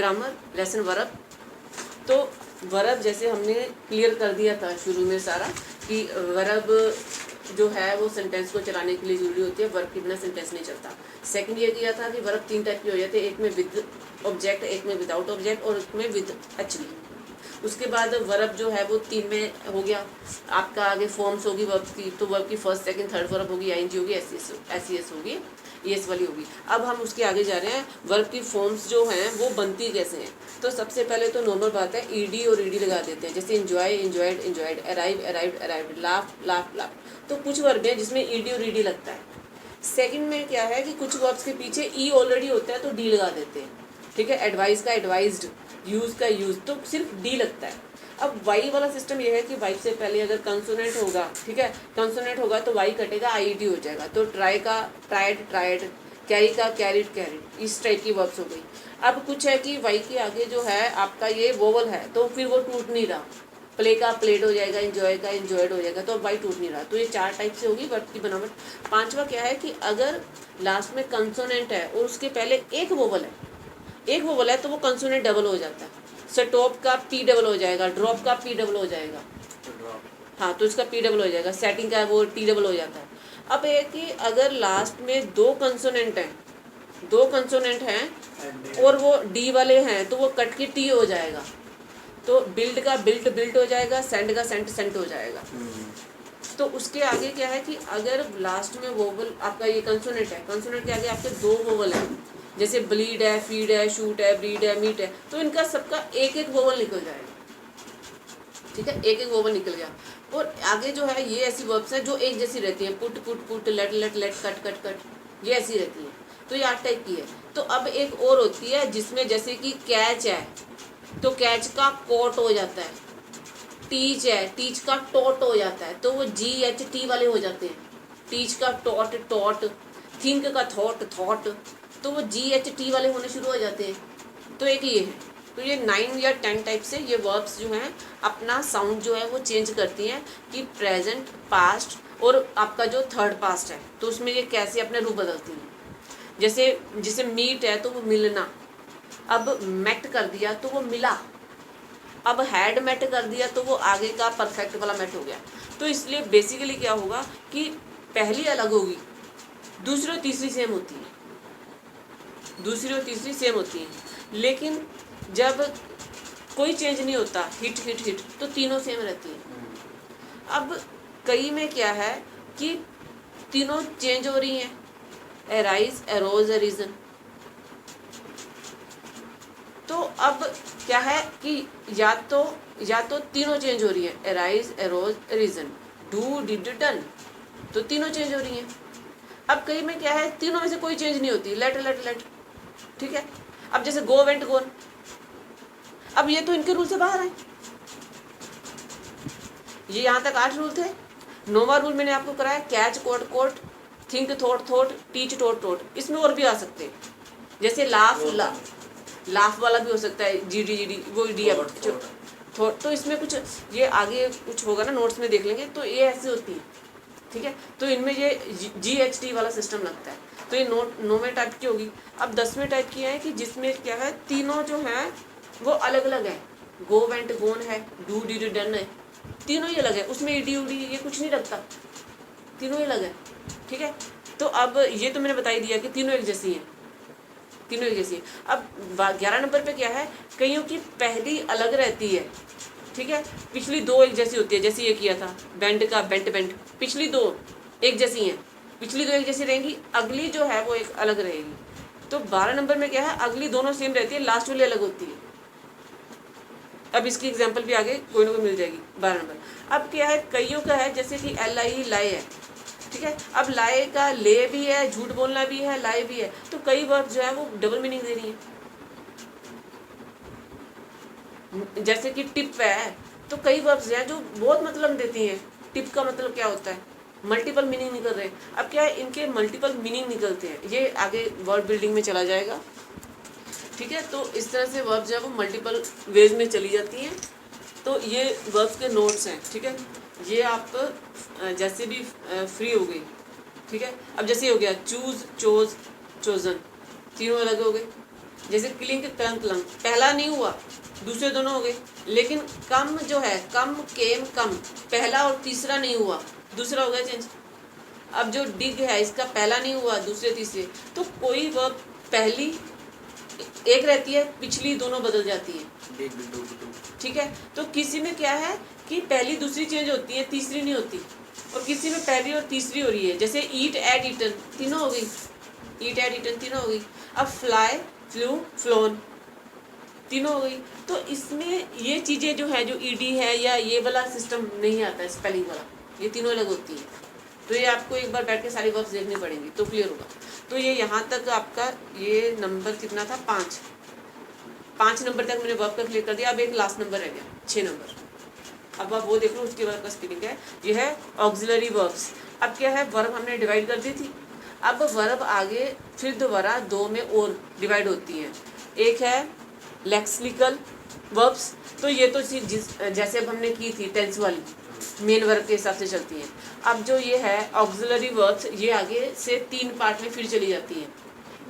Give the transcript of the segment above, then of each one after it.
Grammar, lesson verb. तो verb जैसे हमने क्लियर कर दिया था शुरू में सारा कि वर्ब जो है वो सेंटेंस को चलाने के लिए ज़रूरी होती है, वर्ब के बिना सेंटेंस नहीं चलता। सेकंड ये किया था कि वर्ब 3 टाइप के हो जाते हैं, एक में विद ऑब्जेक्ट, एक में विदाउट ऑब्जेक्ट और एक में विद एक्चुअली। उसके बाद वर्ब जो है वो 3 में हो गया आपका। आगे फॉर्म्स होगी वर्ब की, तो वर्ब की फर्स्ट सेकंड थर्ड वर्ब होगी, आईएनजी होगी, एसईएस होगी, ईएस वाली होगी। अब हम उसके आगे जा रहे हैं, वर्ब की फॉर्म्स जो हैं वो बनती कैसे हैं। तो सबसे पहले तो नॉर्मल बात है, ईडी और ईडी लगा देते हैं, जैसे enjoy enjoyed enjoyed, arrive arrived arrived, laugh laugh laugh. तो कुछ वर्ब हैं जिसमें ईडी और ईडी लगता है। सेकंड में क्या है कि कुछ वर्ब्स के पीछे ई ऑलरेडी होता है तो डी लगा देते हैं, ठीक है। एडवाइस का एडवाइज्ड, यूज का यूज, तो सिर्फ डी लगता है। अब वाई वाला सिस्टम ये है कि वाई से पहले अगर कंसोनेंट होगा, ठीक है, कंसोनेंट होगा तो वाई कटेगा, आईडी हो जाएगा। तो ट्राई का ट्राइड ट्राइड, कैरी का कैरिड कैरिड, इस टाइप की वर्ब्स हो गई। अब कुछ है कि वाई के आगे जो है आपका ये वोवल है तो फिर वो टूट नहीं रहा, प्ले का प्लेड हो जाएगा, इंजॉय का इंजॉयड हो जाएगा, तो वाई टूट नहीं रहा। तो ये 4 टाइप से होगी वर्ब की बनावट। 5वां क्या है कि अगर लास्ट में कंसोनेंट है और उसके पहले एक वोवल है तो वो कंसोनेंट डबल हो जाता है। स्टॉप का पी डबल हो जाएगा, ड्रॉप का पी डबल हो जाएगा, हाँ तो इसका पी डबल हो जाएगा, सेटिंग का वो टी डबल हो जाता है। अब ये कि अगर लास्ट में 2 कंसोनेंट हैं और वो डी वाले हैं तो वो कट के टी हो जाएगा। तो बिल्ड का बिल्ट बिल्ट हो जाएगा, सेंड का सेंट सेंट हो जाएगा। तो उसके आगे क्या है कि अगर लास्ट में वोवल आपका ये कंसोनेंट है, कंसोनेंट के आगे आपके 2 वोवल हैं, जैसे ब्लीड है, फीड है, शूट है, ब्रीड है, मीट है, तो इनका सबका एक एक वोवल निकल जाएगा, ठीक है, एक एक वोवल निकल गया। और आगे जो है ये ऐसी वर्ब्स है जो एक जैसी रहती हैं, put put put, let let let, cut cut cut, ये ऐसी रहती है। तो ये 8 टाइप की है। तो अब एक और होती है जिसमें जैसे कि कैच है तो कैच का कोट हो जाता है, टीच है टीच का टोट हो जाता है, तो वो GHT वाले हो जाते हैं, टीच का टोट टोट, थिंक का थॉट थॉट, तो वो GHT वाले होने शुरू हो जाते हैं। तो एक ये है। तो ये 9 या 10 टाइप से ये वर्ब्स जो हैं अपना साउंड जो है वो चेंज करती हैं कि प्रेजेंट, पास्ट और आपका जो थर्ड पास्ट है तो उसमें ये कैसे अपने रूप बदलती हैं। जैसे मीट है तो वो मिलना, अब मेट कर दिया तो वो मिला, अब हैड मेट कर दिया तो वो आगे का परफेक्ट वाला मेट हो गया। तो इसलिए बेसिकली क्या होगा कि पहली अलग होगी, दूसरी और तीसरी सेम होती है, लेकिन जब कोई चेंज नहीं होता, हिट हिट हिट, तो तीनों सेम रहती है। अब कई में क्या है कि तीनों चेंज हो रही हैं, एराइज, एरोज, एरिजन। तो अब क्या है कि या तो तीनों चेंज हो रही है, arise, arrows, arisen, do, did, done, तो तीनों चेंज हो रही हैं। अब कई में क्या है, तीनों में से कोई चेंज नहीं होती, लेट लेट लेट, ठीक है। अब जैसे गो, वेंट, गोन, अब ये तो इनके रूल से बाहर है। ये यहाँ तक 8 रूल थे। 9वां रूल मैंने आपको कराया, catch, caught caught, think thought thought, teach taught taught. इसमें और भी आ सकते हैं, जैसे लाफ वाला भी हो सकता है, GD वो डी थॉट। तो इसमें कुछ ये आगे कुछ होगा ना, नोट्स में देख लेंगे। तो ये ऐसे होती है, ठीक है। तो इनमें ये GHT वाला सिस्टम लगता है। तो ये 9वें टाइप की होगी। अब 10वें टाइप की है कि जिसमें क्या है, तीनों जो हैं वो अलग अलग है, गो, वेंट, गोन है, डू, डिड, डन है, तीनों ही अलग है। उसमें ईडी उडी ये कुछ नहीं लगता, तीनों ही अलग है, ठीक है। तो अब ये तो मैंने बता ही दिया कि तीनों एक जैसी हैं, तीनों एक जैसी। अब 11 नंबर पे क्या है, कईयों की पहली अलग रहती है, ठीक है, पिछली 2 एक जैसी होती है। जैसे ये किया था बेंड का बेंट बेंट, पिछली 2 एक जैसी हैं, पिछली 2 एक जैसी रहेंगी, अगली जो है वो एक अलग रहेगी। तो 12 नंबर में क्या है, अगली दोनों सेम रहती है, लास्ट वाली अलग होती है। अब इसकी एग्जांपल भी आगे कोई ना कोई मिल जाएगी। 12 नंबर अब क्या है, कईयों का है जैसे कि LI लाए है, ठीक है। अब लाए का ले भी है, झूठ बोलना भी है, लाए भी है, तो कई वर्ड जो है वो डबल मीनिंग दे रही है। जैसे कि टिप है, तो कई वर्ड्स हैं जो बहुत मतलब देती हैं। टिप का मतलब क्या होता है, मल्टीपल मीनिंग निकल रहे हैं। अब क्या है, इनके मल्टीपल मीनिंग निकलते हैं, ये आगे वर्ड बिल्डिंग में चला जाएगा, ठीक है। तो इस तरह से वर्ब जो है वो मल्टीपल वेज में चली जाती हैं। तो ये वर्ब्स के नोट्स हैं, ठीक है। ये आप जैसे भी फ्री हो गई, ठीक है। अब जैसे हो गया चूज, चोज, चोजन, तीनों अलग हो गए, जैसे क्लिंक क्लंक क्लंक, पहला नहीं हुआ, दूसरे दोनों हो गए। लेकिन कम जो है, कम केम कम, पहला और तीसरा नहीं हुआ, दूसरा हो गया चेंज। अब जो डिग है, इसका पहला नहीं हुआ, दूसरे तीसरे, तो कोई वर्ब पहली एक रहती है, पिछली दोनों बदल जाती है, ठीक है। तो किसी में क्या है कि पहली दूसरी चेंज होती है, तीसरी नहीं होती, और किसी में पहली और तीसरी हो रही है। जैसे ईट एड ईटन, तीनों हो गई, ईट एड ईटन तीनों हो गई। अब फ्लाई फ्लू फ्लोन, तीनों हो गई। तो इसमें ये चीज़ें जो है, जो ईडी है या ये वाला सिस्टम नहीं आता है, स्पेलिंग वाला, ये तीनों अलग होती है। तो ये आपको एक बार बैठ के सारी वर्ब्स देखनी पड़ेंगी तो क्लियर होगा। तो ये यहाँ तक आपका ये नंबर कितना था, 5 नंबर तक मैंने वर्ब का क्लियर कर दिया। अब एक लास्ट नंबर रह गया, 6 नंबर। अब आप वो देख लो, उसके बाद का स्पेलिंग है। ये है ऑक्सिलरी वर्ब्स। अब क्या है, वर्ब हमने डिवाइड कर दी थी। अब वर्ब आगे फिर दोबारा 2 में और डिवाइड होती हैं। एक है लेक्सिकल वर्ब्स, तो ये तो जैसे अब हमने की थी टेंस वाली, मेन वर्ब के हिसाब से चलती हैं। अब जो ये है ऑक्सिलरी वर्ब्स, ये आगे से 3 पार्ट में फिर चली जाती हैं,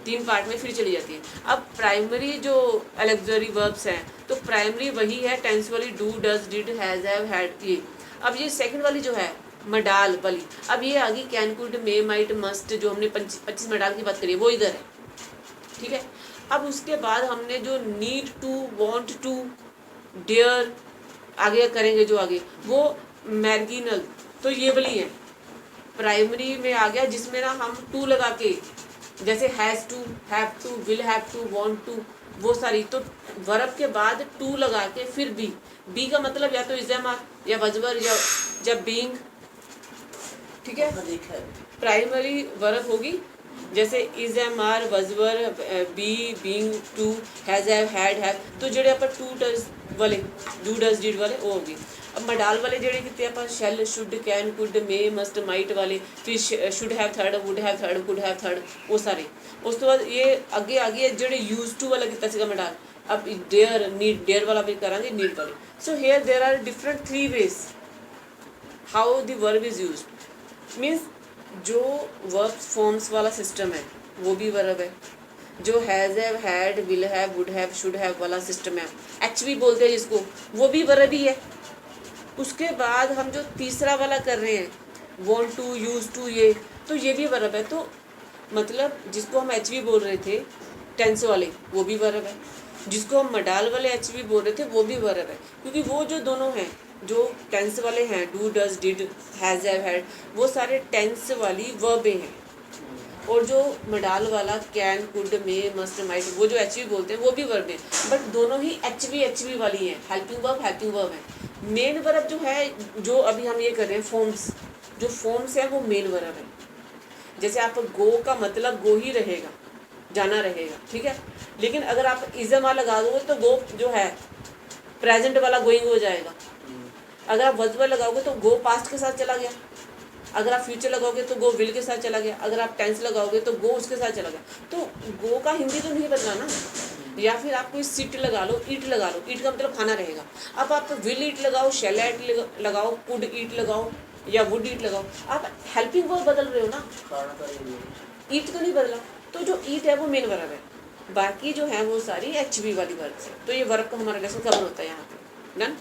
3 पार्ट में फिर चली जाती है। अब प्राइमरी जो ऑक्सिलरी वर्ब्स हैं, तो प्राइमरी वही है टेंस वाली, do does did has have had ये। अब ये सेकंड वाली जो है मडाल वाली, अब ये आ गई can could may might must, जो हमने 25 मडाल की बात करी है वो इधर है, ठीक है। अब उसके बाद हमने जो need to, want to, dare आगे करेंगे जो आगे, वो मैर्गिनल, तो ये वाली है प्राइमरी में आ गया, जिसमें ना हम टू लगा के, जैसे has to, have to, will have to, want to, वो सारी। तो वर्ब के बाद टू लगा के फिर बी का मतलब या तो इज़ या वजवर या बीइंग, ठीक है। प्राइमरी वर्ब होगी जैसे is am are, was were, be, being, to, has have, had have. तो जेडे आप टू डज वाले, डू डज डिड वाले वो होगी। अब मडाल वाले जेडे कितने आप shall, should, can, could, may, must, might वाले, फिर should have third, would have third, could have third, वो सारे। उस तो बाद ये अगे आगे जेडे यूज टू वाला कितना सीगा मडाल। अब डेयर, नीड, डेयर वाला भी करांगे, नीड वाले। So here there are different 3 ways how the verb is used. Means जो वर्ब फॉर्म्स वाला सिस्टम है वो भी वर्ब है, जो has have, had, will have, would have, should have वाला सिस्टम है, एचवी बोलते हैं जिसको, वो भी वर्ब ही है। उसके बाद हम जो तीसरा वाला कर रहे हैं, वांट टू, यूज टू, ये तो ये भी वर्ब है। तो मतलब जिसको हम एचवी बोल रहे थे टेंस वाले, वो भी वर्ब है, जिसको हम मडाल वाले एचवी बोल रहे थे वो भी वर्ब है, क्योंकि वो जो दोनों हैं, जो टेंस वाले हैं, do does did has have had, वो सारे टेंस वाली वर्बें हैं। और जो मडाल वाला can, could, may, must, might, वो जो एचवी बोलते हैं वो भी वर्ब है, बट दोनों ही एचवी वाली हैं, हेल्पिंग वर्ब है। मेन वर्ब जो है, जो अभी हम ये कर रहे हैं फॉर्म्स, जो फॉर्म्स है वो मेन वर्ब है। जैसे आप गो का मतलब गो ही रहेगा, जाना रहेगा, ठीक है। लेकिन अगर आप इज़मा लगा दोगे तो गो जो है प्रेजेंट वाला गोइंग हो जाएगा। अगर आप वजवर लगाओगे तो गो पास्ट के साथ चला गया, अगर आप फ्यूचर लगाओगे तो गो विल के साथ चला गया, अगर आप टेंस लगाओगे तो गो उसके साथ चला गया। तो गो का हिंदी तो नहीं बदला ना। या फिर आप कोई सिट लगा लो, ईट लगा लो, ईट का मतलब खाना रहेगा। अब आप विल ईट लगाओ, शैल ईट लगाओ, कुड ईट लगाओ या वुड ईट लगाओ, आप हेल्पिंग वर्ब बदल रहे हो ना, ईट तो नहीं बदला। तो जो ईट है वो मेन वर्ब है, बाकी जो है वो सारी एचवी वाली वर्ब है। तो ये वर्ब का हमारा लेसन कवर होता है यहाँ पे। डन।